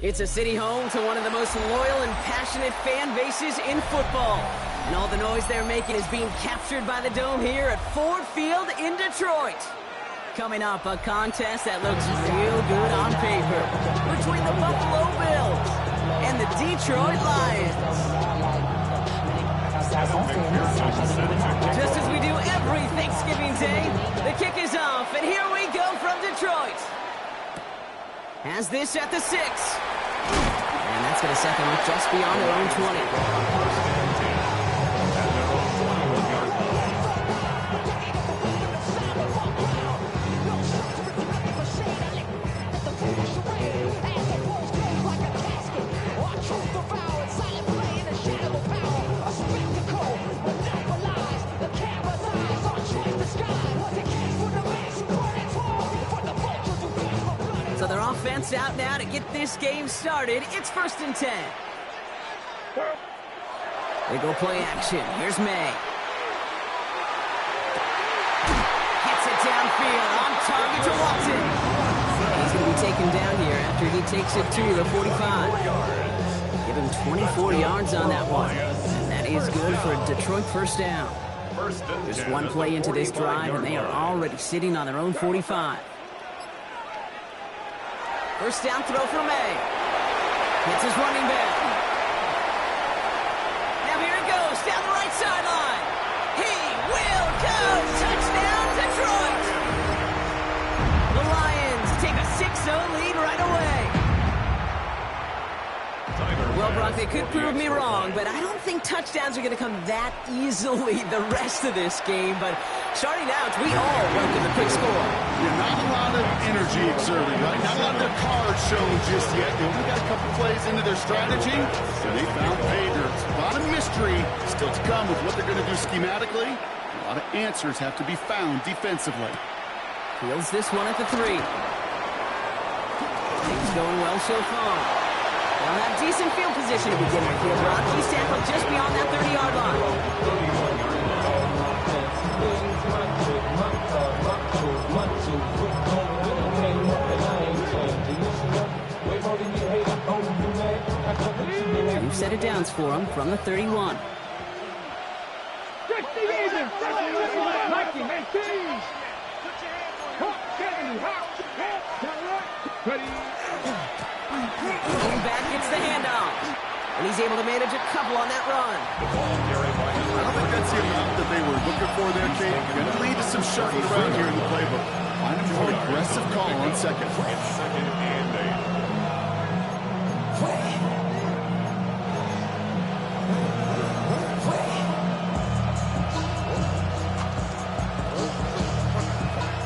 It's a city home to one of the most loyal and passionate fan bases in football. And all the noise they're making is being captured by the Dome here at Ford Field in Detroit. Coming up, a contest that looks real good on paper between the Buffalo Bills and the Detroit Lions. Just as we do every Thanksgiving Day, the kick is off, and here we go from Detroit. Has this at the 6. And that's going to set them up just beyond their own 20. So their offense out now to get this game started. It's 1st and 10. They go play action. Here's May. Gets it downfield. On target to Watson. He's going to be taken down here after he takes it to the 45. Give him 24 yards on that one. And that is good for a Detroit first down. Just one play into this drive, and they are already sitting on their own 45. First down throw for May. Hits his running back. Now here it goes down the right sideline. He will go. Touchdown, Detroit. The Lions take a 6-0 lead right away. Well, Brock, they could prove me wrong, but I don't think touchdowns are going to come that easily the rest of this game. But starting out, we all welcome the quick score. Yeah, not a lot of energy exerted, right? Not a lot of their cards shown just yet. They only got a couple plays into their strategy, and they found pay dirt. A lot of mystery still to come with what they're going to do schematically. A lot of answers have to be found defensively. Fields this one at the 3. Things going well so far. They'll have decent field position to begin with here, Brock. He's tackled just beyond that 30-yard line. We've set it downs for him from the 31. Back gets the handoff, and he's able to manage a couple on that run. I don't think that's the amount that they were looking for there, Kate. Going to lead to some shuffling around here in the playbook. Find a more aggressive call on second.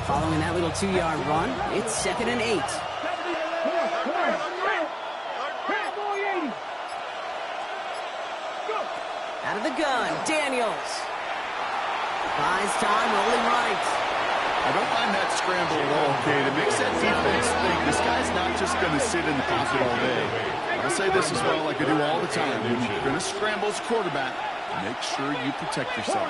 Following that little 2-yard run, it's 2nd and 8. Out of the gun, Daniels. Buys time, rolling right. I don't mind that scramble at all, Kate. It makes that defense think this guy's not just going to sit in the pocket all day. I'll say this as well like I do all the time. When you're going to scramble as a quarterback, make sure you protect yourself.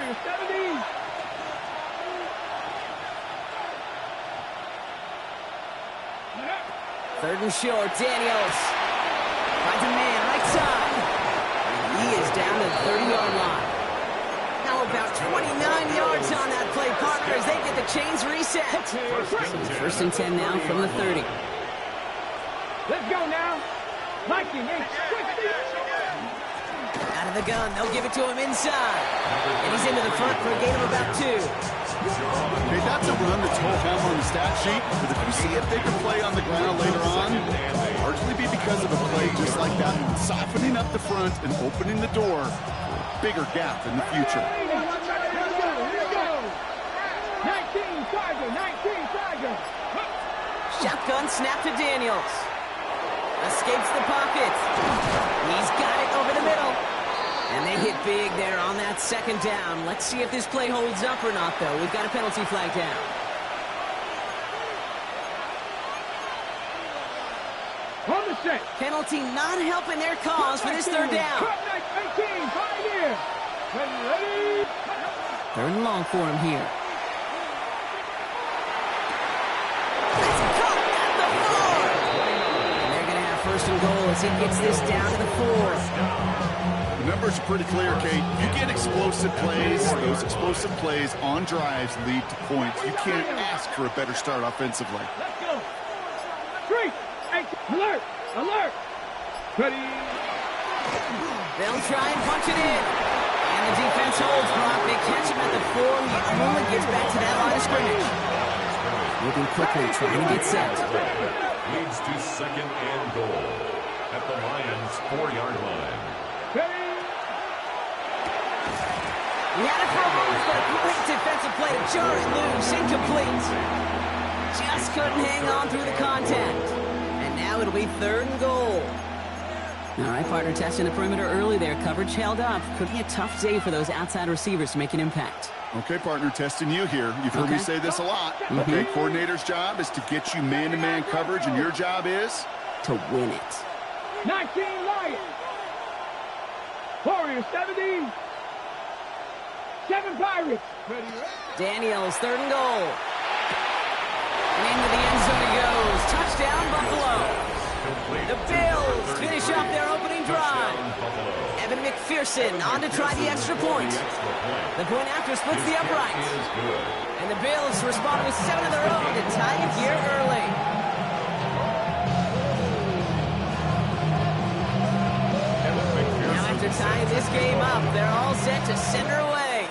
Third and short, Daniels. Finds a man, right side. He is down to the 30-yard line. Now about 29 yards on that play, Parker, as they get the chains reset. So 1st and 10 now from the 30. Let's go now. Mikey, out of the gun, they'll give it to him inside. And he's into the front for a gain of about 2. Okay, that's a run that's home on the stat sheet, but if you see a bigger play on the ground later on, it'll largely be because of a play just like that, softening up the front and opening the door for a bigger gap in the future. 19 Tiger. Shotgun snap to Daniels. Escapes the pocket. He's got it over the middle. And they hit big there on that 2nd down. Let's see if this play holds up or not, though. We've got a penalty flag down. On the set. Penalty not helping their cause for this 3rd down. 18, 5 here. Ready. 3rd and long for him here. first and goal as he gets this down to the 4. The numbers are pretty clear, Kate. You get explosive plays. Those explosive plays on drives lead to points. You can't ask for a better start offensively. Let's go. 3, 8, alert, alert. Ready. They'll try and punch it in. And the defense holds, Brock. They catch him at the 4. He only gets back to that line of scrimmage. Moving quickly, trying to get set. Leads to second and goal at the Lions' 4-yard line. Ready. He had it for a moment, but a great defensive play to jar it loose. Incomplete. Just couldn't hang on through the contact. And now it'll be third and goal. All right, partner, testing the perimeter early there. Coverage held up. Could be a tough day for those outside receivers to make an impact. Okay, partner, testing you here. You've heard me say this a lot. Okay, coordinator's job is to get you man-to-man coverage, and your job is? To win it. 19 Lions. Warriors 70. 7 Pirates. Ready. Daniels, third and goal. And into the end zone he goes. Touchdown, Buffalo. The Bills finish off their opening drive. Evan McPherson on to try the extra point. The point after splits the uprights. And the Bills respond with 7 of their own to tie it here early. Now after tying this game up, they're all set to send her away.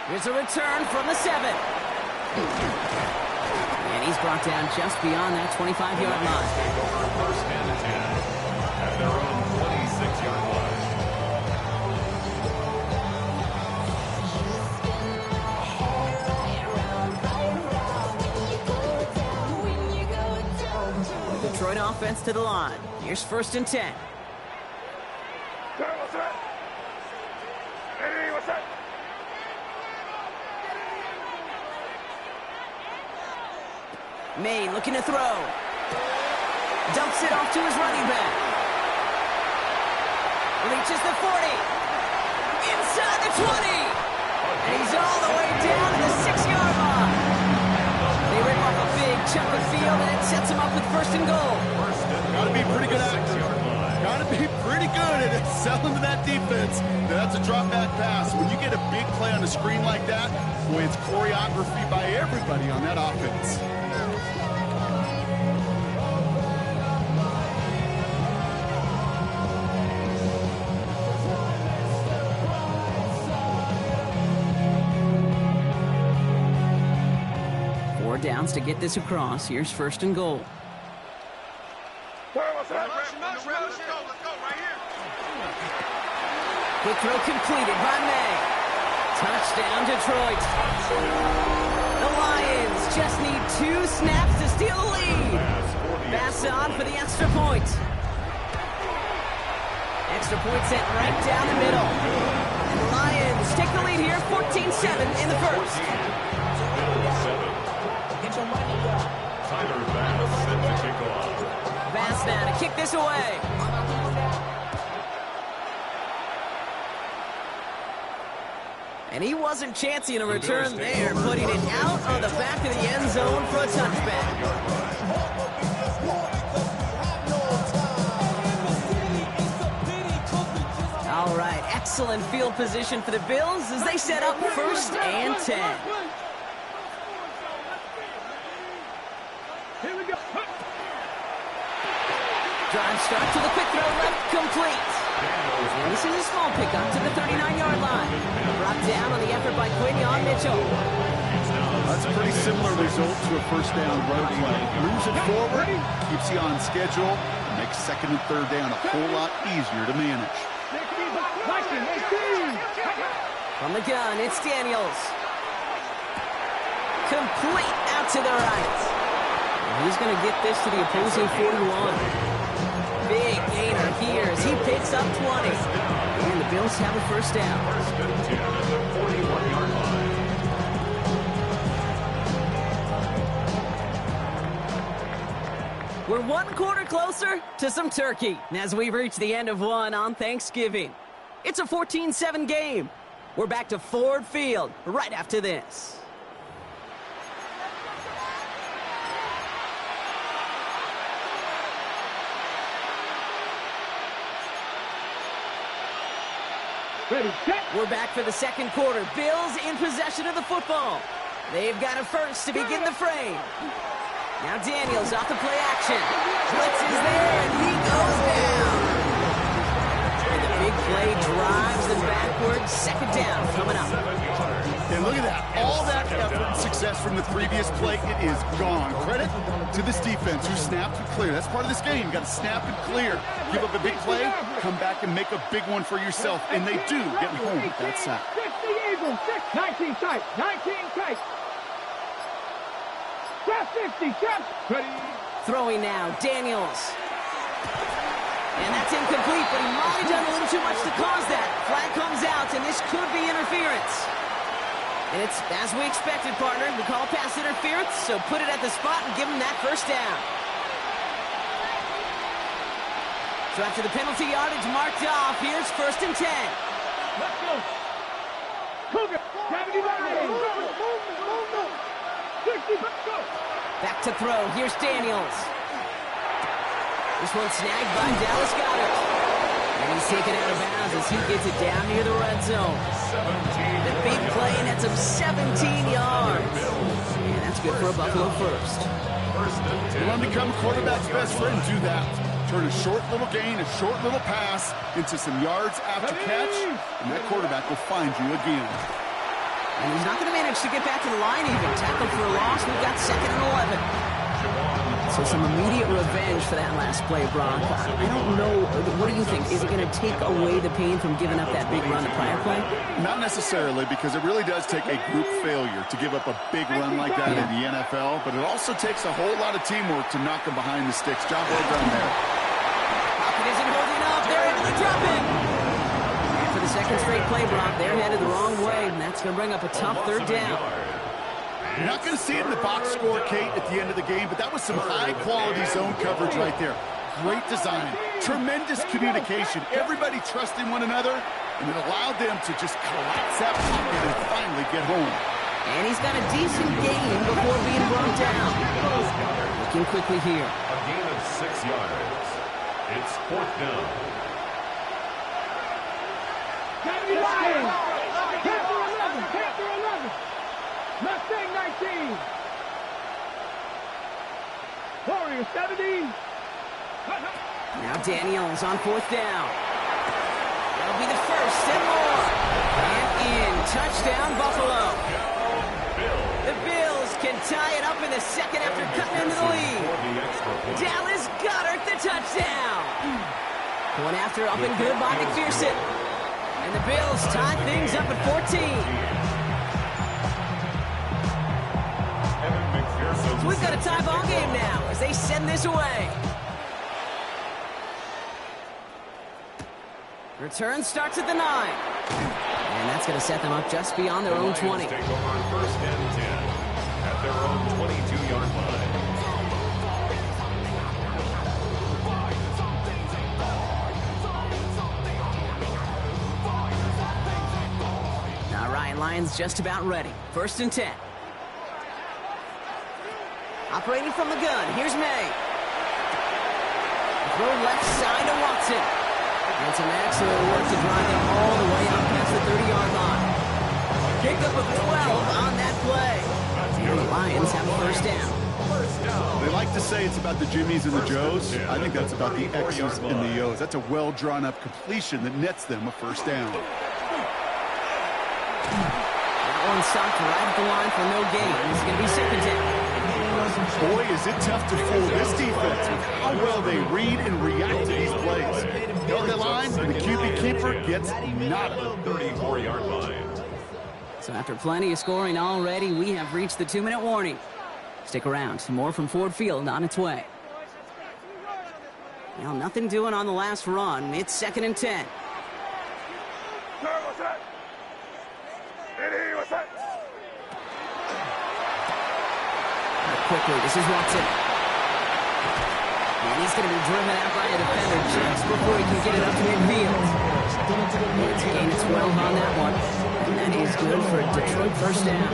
Here's a return from the 7. And he's brought down just beyond that 25-yard line. First and 10 at their own 26-yard line. The Detroit offense to the line. Here's first and 10. What's that? Hey, what's that? Maine looking to throw. Dumps it off to his running back. Reaches the 40. Inside the 20. And he's all the way down to the 6-yard line. They rip off a big chunk of field, and it sets him up with first and goal. Got to be pretty good actor. Got to be pretty good at selling to that defense. That's a drop back pass. When you get a big play on the screen like that, boy, it's choreography by everybody on that offense. Downs to get this across. Here's first and goal. What's that? Quick throw completed by May. Touchdown, Detroit. The Lions just need 2 snaps to steal the lead. Pass on for the extra point. Extra point sent right down the middle. And the Lions take the lead here, 14-7 in the first. Tyler Bass set to kick off. Bass now to kick this away. And he wasn't chancing a return there, putting it out on the back of the end zone for a touchback. All right, excellent field position for the Bills as they set up first and 10. Here we go. Drive start to the quick throw left, complete. And this is a small pickup to the 39-yard line. Brought down on the effort by Quinion Mitchell. That's a pretty similar result to a first down run play. Moves it forward, keeps you on schedule, makes second and third down a whole lot easier to manage. From the gun, it's Daniels. Complete out to the right. And he's going to get this to the opposing 41. Big gainer here as he picks up 20. And the Bills have a first down. First and 10 at the 41-yard line. We're one quarter closer to some turkey as we reach the end of one on Thanksgiving. It's a 14-7 game. We're back to Ford Field right after this. Ready, set. We're back for the second quarter. Bills in possession of the football. They've got it first to begin the frame. Now Daniels off the play action. Blitz is there, and he goes down. And the big play drives them backwards. Second down coming up. And look at that. All that effort and success from the previous play, it is gone. Credit to this defense who snapped and clear. That's part of this game. You got to snap and clear. Give up a big play, come back and make a big one for yourself. And they do get home with that sack. 60 Eagles, 19 tight, 19 tight. Press 50, jump. Ready. Throwing now, Daniels. And that's incomplete, but he might have done a little too much to cause that. Flag comes out, and this could be interference. And it's as we expected, partner. We call pass interference, so put it at the spot and give him that first down. So after the penalty yardage marked off, here's 1st and 10. Let's go. Cougar, 79. Move. 60, let's go. Back to throw. Here's Daniels. This one snagged by Dallas Goedert. And he's taken out of bounds as he gets it down near the red zone. The big play nets him 17 yards. And that's good for a Buffalo first. You want to become a quarterback's best friend, do that. Turn a short little gain, a short little pass into some yards after catch, and that quarterback will find you again. And he's not going to manage to get back to the line even. Tackle for a loss. We've got 2nd and 11. So some immediate revenge for that last play, Brock. I don't know. What do you think? Is it going to take away the pain from giving up that big run the prior play? Not necessarily, because it really does take a group failure to give up a big run like that in the NFL, but it also takes a whole lot of teamwork to knock them behind the sticks. Job well done there. Pocket isn't holding up. They're able to drop it. And for the second straight play, Brock, they're headed the wrong way, and that's going to bring up a tough 3rd down. You're not going to see it in the box score, Kate, at the end of the game, but that was some high-quality zone coverage right there. Great design, tremendous communication, everybody trusting one another, and it allowed them to just collapse that pocket and finally get home. And he's got a decent gain before being brought down. Looking quickly here. A gain of 6 yards. It's 4th down. Panther 11. Mustang 19. Warrior 70. Now Daniels on 4th down. That'll be the first and more. And in. Touchdown, Buffalo. The Bills can tie it up in the second after cutting into the lead. Dallas Goedert the touchdown. One after up and good by McPherson. And the Bills tie things up at 14. So we've got a tie ball game now as they send this away. Return starts at the 9. And that's going to set them up just beyond their own 20. Take over 1st and 10 at their own 22-yard line. Now Ryan Lyons just about ready. 1st and 10. Operating from the gun, here's May. Throw left side to Watson. And some excellent work to drive them all the way up past the 30-yard line. Pick up a 12 on that play. And the Lions have a 1st down. They like to say it's about the Jimmies and the Joes. I think that's about the X's and the O's. That's a well-drawn-up completion that nets them a 1st down. That one stopped right at the line for no gain. It's going to be 2nd down. Boy, is it tough to fool this defense with how well they read and react to these plays. Go the line, and the QB keeper gets nada. 34-yard line. So after plenty of scoring already, we have reached the 2-minute warning. Stick around. More from Ford Field on its way. Well, nothing doing on the last run. It's 2nd and 10. What's that? Eddie, what's that? Quickly, this is Watson. And he's going to be driven out by a defender just before he can get it up to midfield. It's a gain of 12 on that one. And that is good for a Detroit 1st down.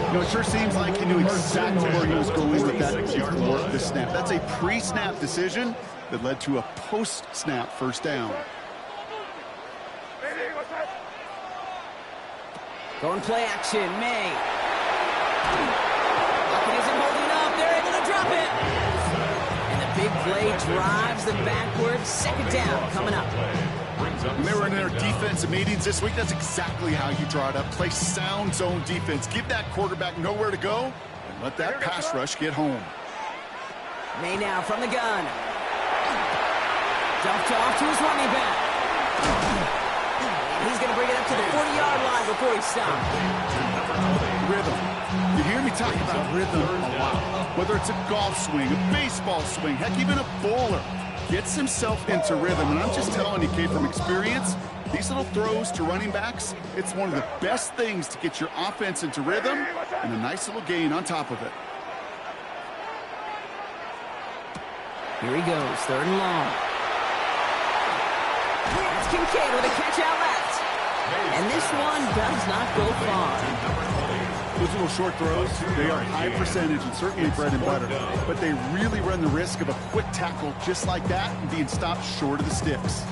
You know, it sure seems like he knew exactly where he was going with that before the snap. That's a pre-snap decision that led to a post-snap 1st down. Eddie, Going play action, May. Lockett isn't holding up. They're able to drop it. And the big play drives them backwards. Second down coming up. When they were in their defensive meetings this week, that's exactly how you draw it up. Play sound zone defense. Give that quarterback nowhere to go and let that pass rush get home. May now from the gun. Dumped off to his running back. He's going to bring it up to the 40-yard line before he's stopped. Rhythm. You hear me talk about rhythm a lot. Whether it's a golf swing, a baseball swing, heck, even a bowler gets himself into rhythm. And I'm just telling you, Kate, from experience, these little throws to running backs, it's one of the best things to get your offense into rhythm and a nice little gain on top of it. Here he goes, third and long. That's Kincaid with a catch out left. And this one does not go far. Those little short throws, they are high percentage and certainly bread and butter. But they really run the risk of a quick tackle just like that and being stopped short of the sticks.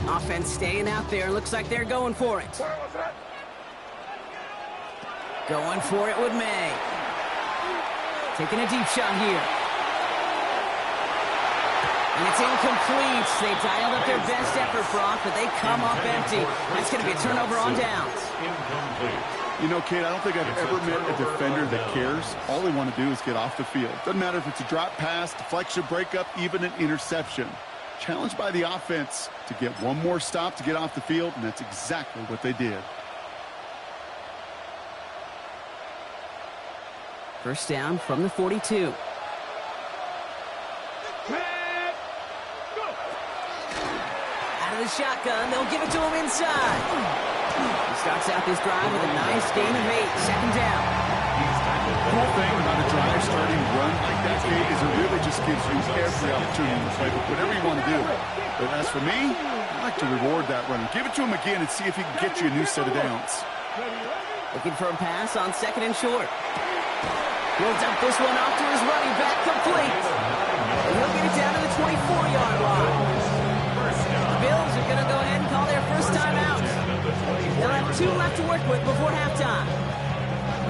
Offense staying out there. Looks like they're going for it. Going for it with May. Taking a deep shot here. And it's incomplete. They dialed up their best effort, Brock, but they come up empty. That's going to be a turnover on downs. You know, Kate, I don't think I've ever met a defender that cares. All they want to do is get off the field. Doesn't matter if it's a drop pass, deflection, breakup, even an interception. Challenged by the offense to get one more stop to get off the field, and that's exactly what they did. First down from the 42. Out of the shotgun, they'll give it to him inside. He starts out this drive with a nice gain of 8. Second down. The whole thing about a drive starting run like that, Kate, is it really just gives you every opportunity to play whatever you want to do. But as for me, I like to reward that runner. Give it to him again and see if he can get you a new set of downs. Looking for a pass on second and short. He'll dump this one off to his running back, complete. And he'll get it down to the 24-yard line. The Bills are going to go ahead and call their first time out. They'll have 2 left to work with before halftime.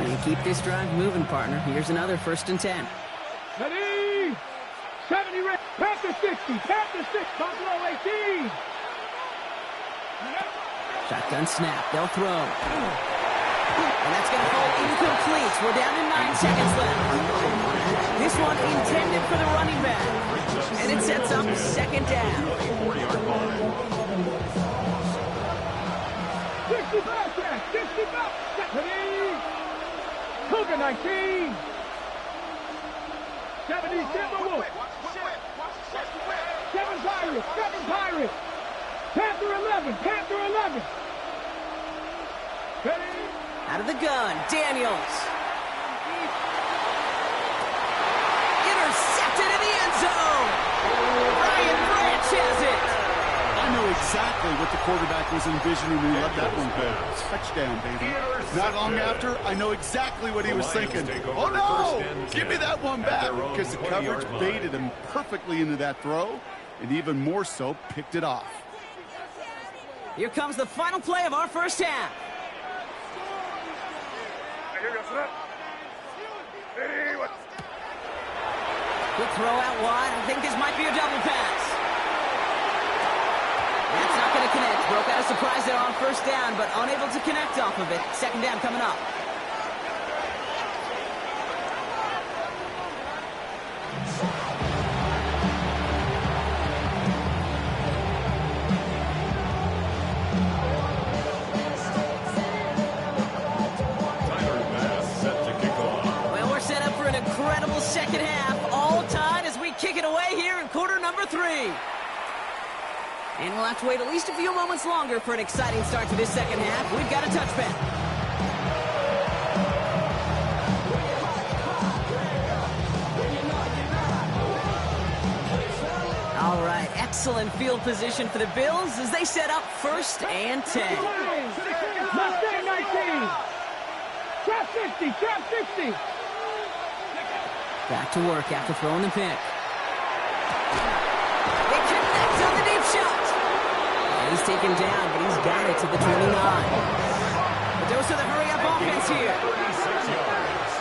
You keep this drive moving, partner. Here's another 1st and 10. Ready? 70 ready. Panther 60. Panther 6. Buffalo 18. Shotgun snap. They'll throw. And that's going to fall incomplete. We're down to 9 seconds left. This one intended for the running back. And it sets up second down. 65 back. 65. Ready? Cougar 19. 70 Timberwolves. 7 Pirates. 7 Pirates. Panther 11. Panther 11. Ready? Out of the gun, Daniels. Intercepted in the end zone. Ryan Branch has it. I know exactly what the quarterback was envisioning when he let that one go. Touchdown, baby. Not long after, I know exactly what he was thinking. Oh, no! Give me that one back! Because the coverage baited him perfectly into that throw, and even more so, picked it off. Here comes the final play of our first half. Quick throw out wide. I think this might be a double pass. That's not going to connect. Broke out a surprise there on first down, but unable to connect off of it. Second down coming up. Well, we're set up for an incredible second half. All tied as we kick it away here in quarter number 3. And we'll have to wait at least a few moments longer for an exciting start to this second half. We've got a touchback. All right, excellent field position for the Bills as they set up 1st and 10. Mustang 19. 60, trap 60. Back to work after throwing the pick. They connect on the deep shot. And he's taken down, but he's got it to the 29. A dose of the hurry-up offense here. 36 yards.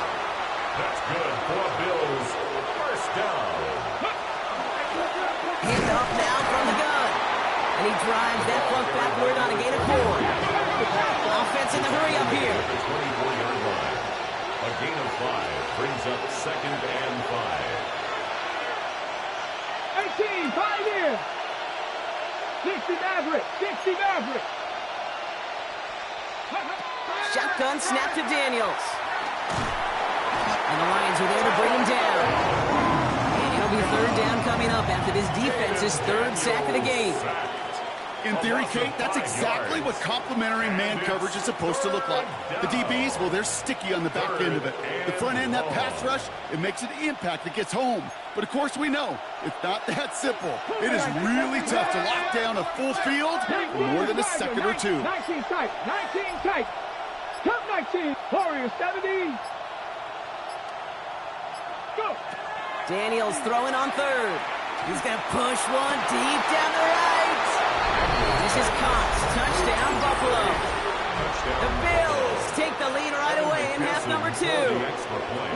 That's good for Bills. First down. Hand off now from the gun. And he drives that puck backward on a gain of 4. Offense in the hurry-up here. The 24-yard line. A gain of 5 brings up second and 5. 18, 5 here. 60 Maverick, 60 Maverick. Shotgun snap to Daniels. And the Lions are there to bring him down. And it'll be third down coming up after this defense's third sack of the game. In theory, Kate, that's exactly what complementary man coverage is supposed to look like. The DBs, well, they're sticky on the back end of it. The front end, that pass rush, it makes an impact that gets home. But, of course, we know it's not that simple. It is really tough to lock down a full field for more than a second or two. 19 tight, 19 tight. Top 19, Warriors 70. Go. Daniels throwing on third. He's going to push one deep down the right. This is Cox. Touchdown, Buffalo. The Bills take the lead right away in half number 2.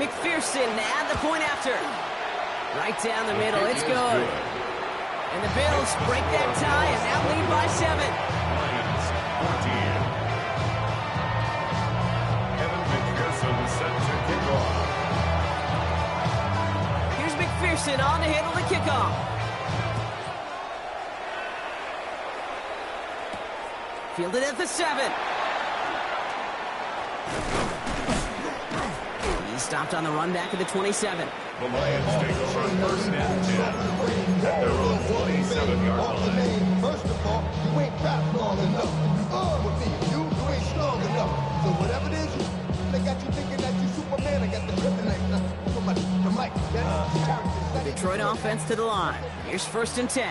McPherson add the point after. Right down the middle. It's good. And the Bills break that tie and now lead by 7. Lions 14. Evan McPherson set to kick off. Here's McPherson on to handle the kickoff. Fielded at the 7. He stopped on the run back at the 27. The Lions take over on first and 10 at their own 27-yard line. First of all, you ain't rap long enough. With me, you ain't strong enough. So whatever it is, they got you thinking that you Superman. I got the kryptonite. So much the mic. That's Detroit offense to the line. Here's first and 10.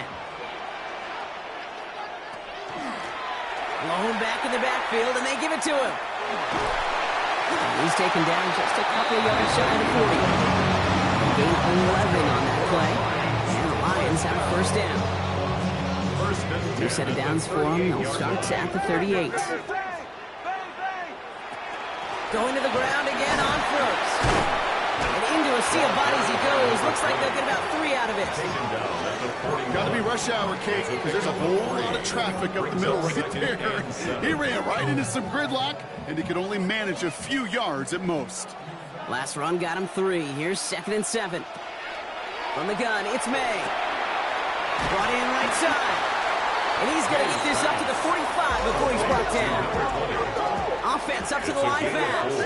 Blown back in the backfield, and they give it to him. He's taken down just a couple of yards shy of the 40. Gain 11 on that play. And the Lions have a first down. First and 10. New set of downs for them. They'll start at the 38. Going to the ground again on first. And into a sea of bodies he goes. Looks like they'll get about 3 out of it. Got to be rush hour, Kate, because there's a whole lot of traffic up the middle right there. He ran right into some gridlock, and he could only manage a few yards at most. Last run got him 3. Here's second and 7. From the gun, it's May. Brought in right side. And he's going to get this up to the 45 before he's brought down. Offense up to the line fast.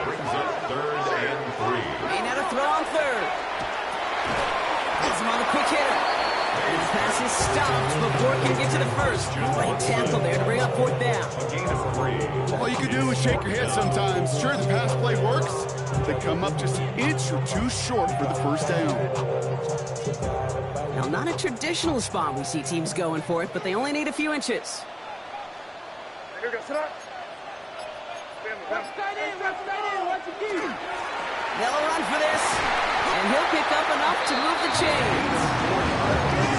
Brings up third and 3. May now to throw on third. Gets him on the quick hitter. His pass is stopped before it can get to the first. Great tackle there to bring up fourth down. A gain of 3. All you can do is shake your head sometimes. Sure, the pass play works. They come up just an inch or two short for the first down. Now, not a traditional spot we see teams going for it, but they only need a few inches. Here we go, sit up. Rep straight in, watch your key. They'll run for this, and he'll pick up enough to move the chains.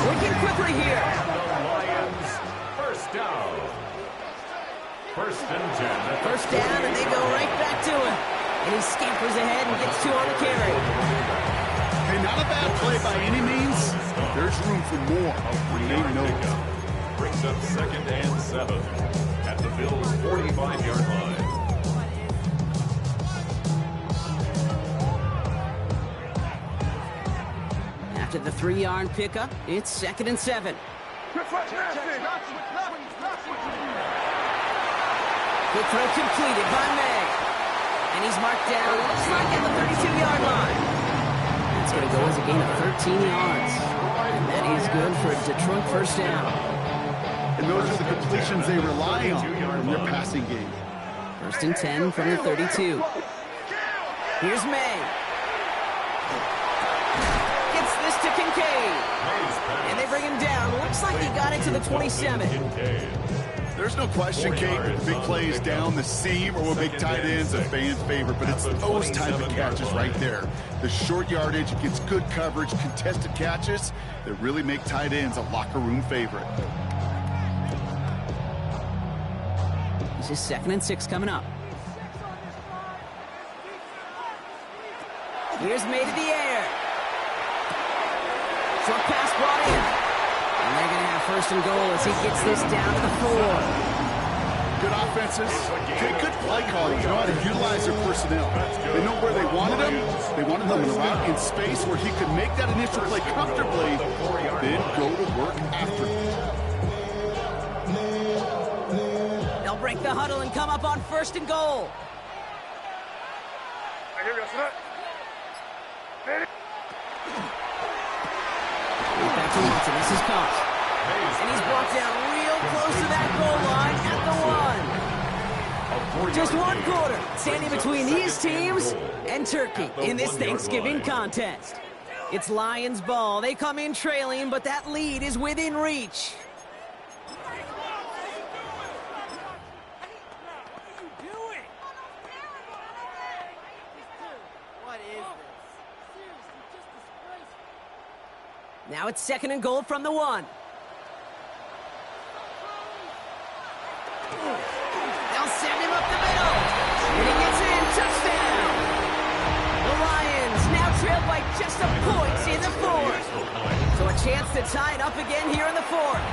Working quickly here. The Lions first down. First and 10. First down, and they go right back to him. And he scampers ahead and gets 2 on the carry. Hey, not a bad play by any means. There's room for more. They know it. Brings up second and 7 at the Bills' 45-yard line. After the 3-yard pickup, it's second and 7. Good throw completed by May. And he's marked down, looks like at the 32-yard line. That's going to go as a gain of 13 yards. And that is good for a Detroit first down. And those are the completions they rely on in their passing game. First and 10 from the 32. Here's May. Gets this to Kincaid. And they bring him down. Looks like he got it to the 27. There's no question, Kate, that the big plays down the seam or will make tight ends a fan favorite, but it's those type of catches right there. The short yardage gets good coverage, contested catches that really make tight ends a locker room favorite. This is 2nd and 6 coming up. Here's made to the air. Short pass brought in. And they're going to have 1st and goal as he gets this down to the 4. Good offenses. Good play calling. You know how to utilize their personnel. They know where they wanted them. They wanted them in a route in space where he could make that initial play comfortably, then go to work after it. They'll break the huddle and come up on 1st and goal. Back to Watson. This is caught. And he's brought down real close to that goal line at the 1. Just 1 quarter standing between these teams and Turkey in this Thanksgiving contest. It's Lions ball. They come in trailing, but that lead is within reach. Now it's 2nd and goal from the 1. They'll send him up the middle. And he gets in. Touchdown. The Lions now trail by just a point in the 4th. So a chance to tie it up again here in the 4th.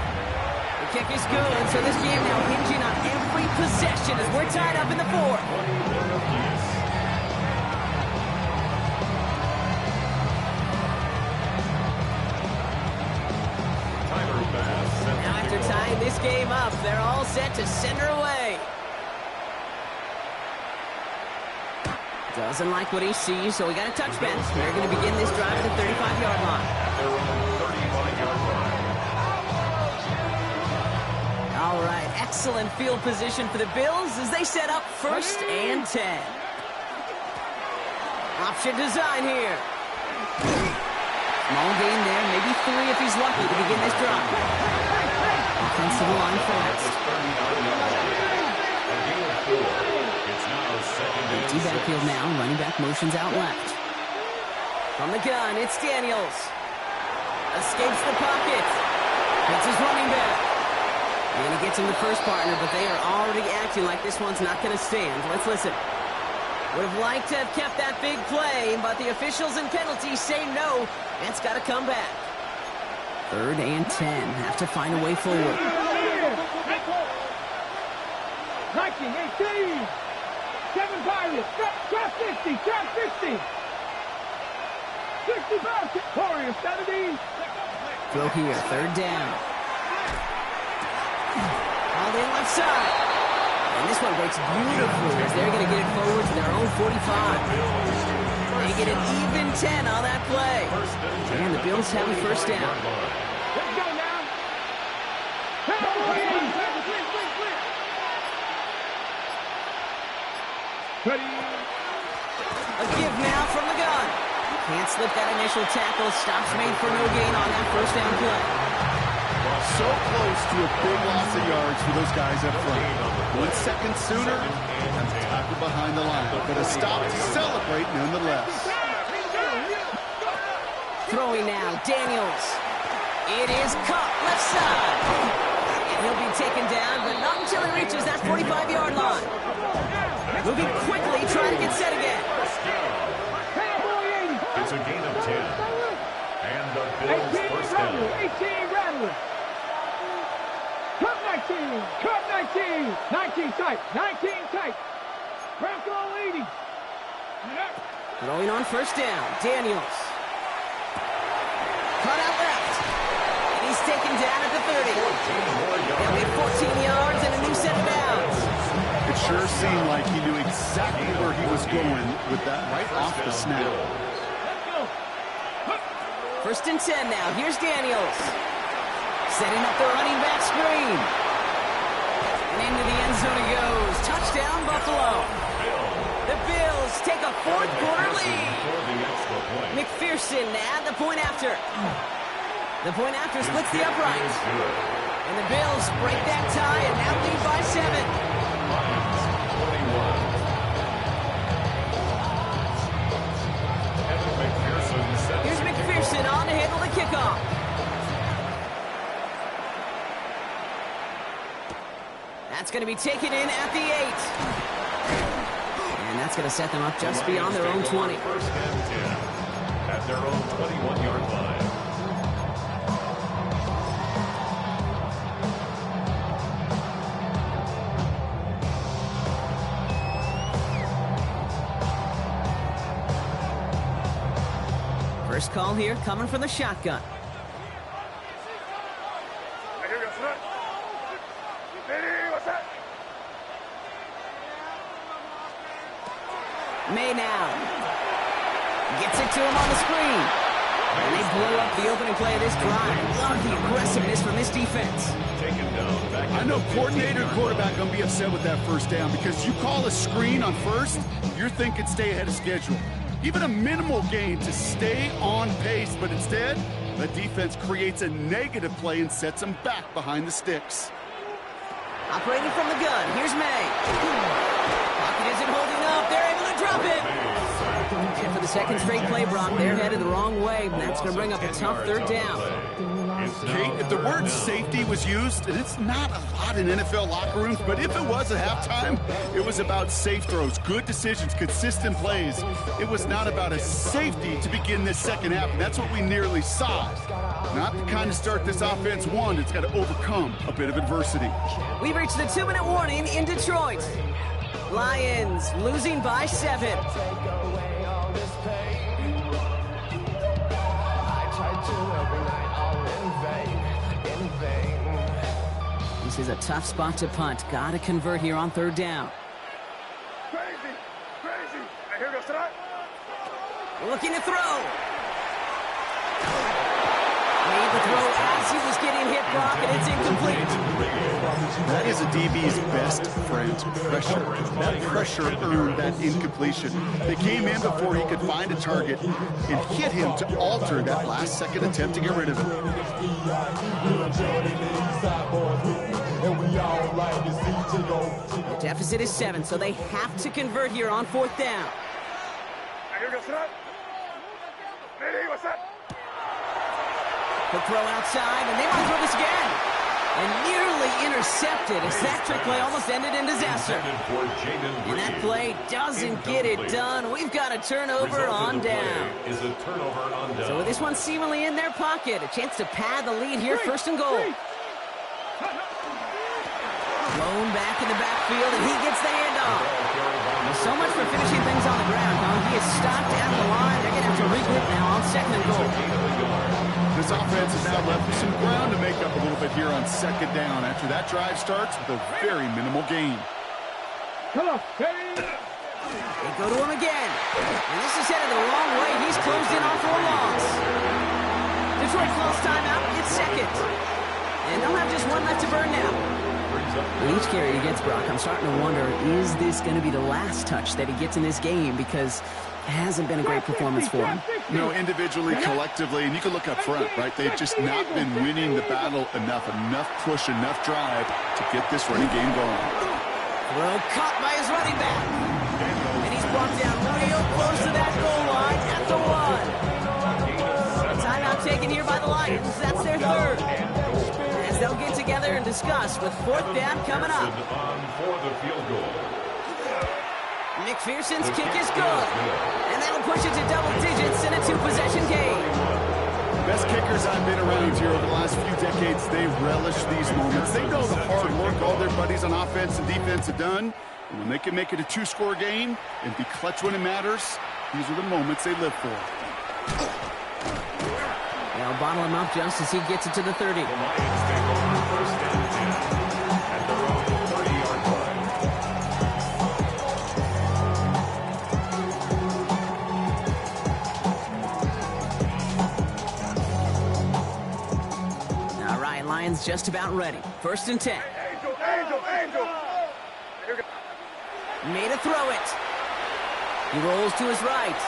The kick is good, so this game now hinging on every possession as we're tied up in the 4th. After tying this game up, they're all set to send her away. Doesn't like what he sees, so we got a touchback. They're going to begin this drive at the 35-yard line. All right, excellent field position for the Bills as they set up 1st and 10. Option design here. Small gain there, maybe 3 if he's lucky to begin this drive. Offensive line fast. Empty backfield now, running back motions out left. From the gun, it's Daniels. Escapes the pocket. Hits his running back. And he gets him the first partner, but they are already acting like this one's not going to stand. Let's listen. Would have liked to have kept that big play, but the officials and penalties say no. It's got to come back. 3rd and 10. Have to find a way forward. 19-18. 7 Pirates. Drop 50. Drop 50. 65. Warriors 70. Throw here. 3rd down. All in left side. And this one breaks beautifully as they're going to get it forward to their own 45. They get an even 10 on that play. And the Bills have a 1st down. Let's go now. Ready. A give now from the gun. Can't slip that initial tackle. Stops made for no gain on that 1st down play. So close to a big loss of yards for those guys up front. 1 second sooner, and the tackle behind the line. But a stop to celebrate nonetheless. Throwing now, Daniels. It is caught left side. And he'll be taken down, but not until he reaches that 45-yard line. Moving quickly, trying to get set again. It's a gain of 10. And the Bills 1st down. 18 Rattler. Cut 19. Cut 19. 19 tight. 19 tight. Bronco leading. Throwing on 1st down, Daniels. Cut out left. And he's taken down at the 30. They'll get 14 yards and a new set of downs. It sure seemed like he knew exactly where he was going with that right off the snap. 1st and 10 now. Here's Daniels. Setting up the running back screen. And into the end zone he goes. Touchdown, Buffalo. The Bills take a 4th quarter lead. McPherson at the point after. The point after splits the uprights. And the Bills Eagles break that tie and now lead by 7. Here's McPherson on to handle the kickoff. That's going to be taken in at the 8. And that's going to set them up just beyond their own 20. First and 10 at their own 21-yard line. First call here coming from the shotgun. May now gets it to him on the screen. And they blow up the opening play of this drive. Love the aggressiveness from this defense. I know coordinator and quarterback going to be upset with that first down because you call a screen on first, you're thinking stay ahead of schedule. Even a minimal gain to stay on pace, but instead, the defense creates a negative play and sets them back behind the sticks. Operating from the gun, here's May. Pocket isn't holding up, they're able to drop it. And for the second straight play, Brock, they're headed the wrong way, and that's going to bring up a tough third down. Kate, if the word safety was used, and it's not a lot in NFL locker rooms, but if it was at halftime, it was about safe throws, good decisions, consistent plays. It was not about a safety to begin this second half, and that's what we nearly saw. Not the kind of start this offense won. It's got to overcome a bit of adversity. We've reached the 2-minute warning in Detroit. Lions losing by 7. This is a tough spot to punt. Got to convert here on third down. Crazy. Here goes tonight. Looking to throw. Made the throw as he was getting hit, Brock, and it's incomplete. That is a DB's best friend, pressure. That pressure earned that incompletion. They came in before he could find a target and hit him to alter that last-second attempt to get rid of it. The deficit is 7, so they have to convert here on fourth down. Here goes tonight. What's that? The throw outside, and they might throw this again. And nearly intercepted as that trick play almost ended in disaster. And that play doesn't get it done. We've got a turnover on down. So with this one seemingly in their pocket, a chance to pad the lead here, first and goal. Blown back in the backfield, and he gets the handoff. So much for finishing things on the ground, huh? He is stopped at the line. They're going to have to regroup now on second and goal. This offense is now left with some ground to make up a little bit here on second down after that drive starts with a very minimal gain. Come on, Terry. They go to him again. And this is headed the wrong way. He's closed in on for a loss. Detroit calls timeout. It's second. And they'll have just one left to burn now. With each carry he gets, Brock, I'm starting to wonder, is this going to be the last touch that he gets in this game? Because it hasn't been a great performance for him. No, individually, collectively, and you can look up front, right? They've just not been winning the battle enough push, enough drive to get this running game going. Throw caught by his running back. And he's brought down real close to that goal line at the 1. Timeout taken here by the Lions. That's their third. As they'll get together and discuss with fourth down coming up. McPherson's kick is good. And that'll push it to double digits in a 2-possession game. Best kickers I've been around here over the last few decades, they relish these moments. They know the hard work all their buddies on offense and defense have done. And when they can make it a 2-score game and be clutch when it matters, these are the moments they live for. They'll bottle him up just as he gets it to the 30. All right, Lions just about ready. First and 10. Angel. Made a throw it. He rolls to his right.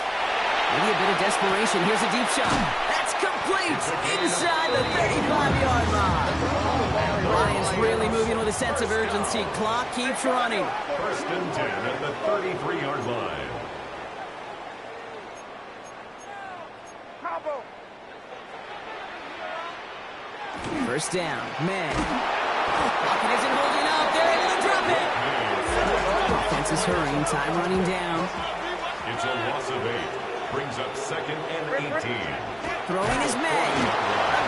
Maybe a bit of desperation. Here's a deep shot. That's complete inside the 35-yard line. Lions Really moving with a sense of urgency. Clock keeps running. 1st and 10 at the 33-yard line. First down. Man. Lockett isn't holding up. They're able to drop it. Offense is hurrying. Time running down. It's a loss of 8. Brings up 2nd and 18. Throwing his May.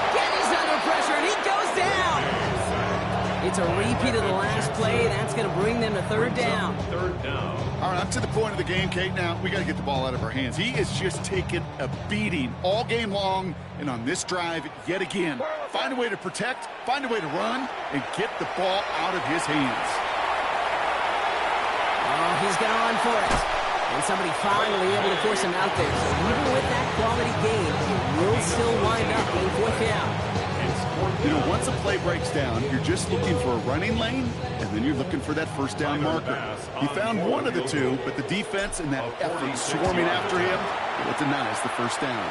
Again, he's under pressure, and he goes down. It's a repeat of the last play. That's going to bring them to 3rd down. 3rd down. All right, up to the point of the game, Kate. Now, we got to get the ball out of our hands. He is just taking a beating all game long, and on this drive, yet again, find a way to protect, find a way to run, and get the ball out of his hands. Oh, he's going to run for it. And somebody finally able to force him out there. So even with that quality game, he will still wind up being 4th down. You know, once a play breaks down, you're just looking for a running lane, and then you're looking for that first down marker. He found one of the two, but the defense and that effort swarming after him, it denies the first down.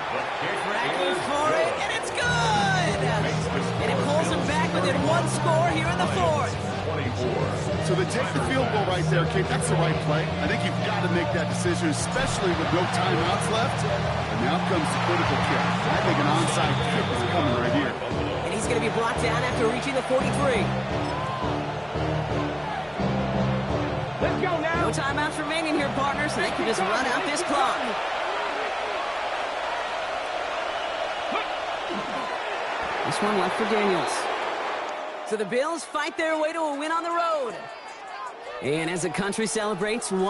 Tracking for it, and it's good! And it pulls him back within 1 score here in the 4th. So they take the field goal right there, Kate. That's the right play. I think you've got to make that decision, especially with no timeouts left. And now comes the critical kick. I think an onside kick is coming right here. And he's going to be blocked down after reaching the 43. Let's go now. No timeouts remaining here, partners, so they can just run out this clock. This one left for Daniels. So the Bills fight their way to a win on the road. And as the country celebrates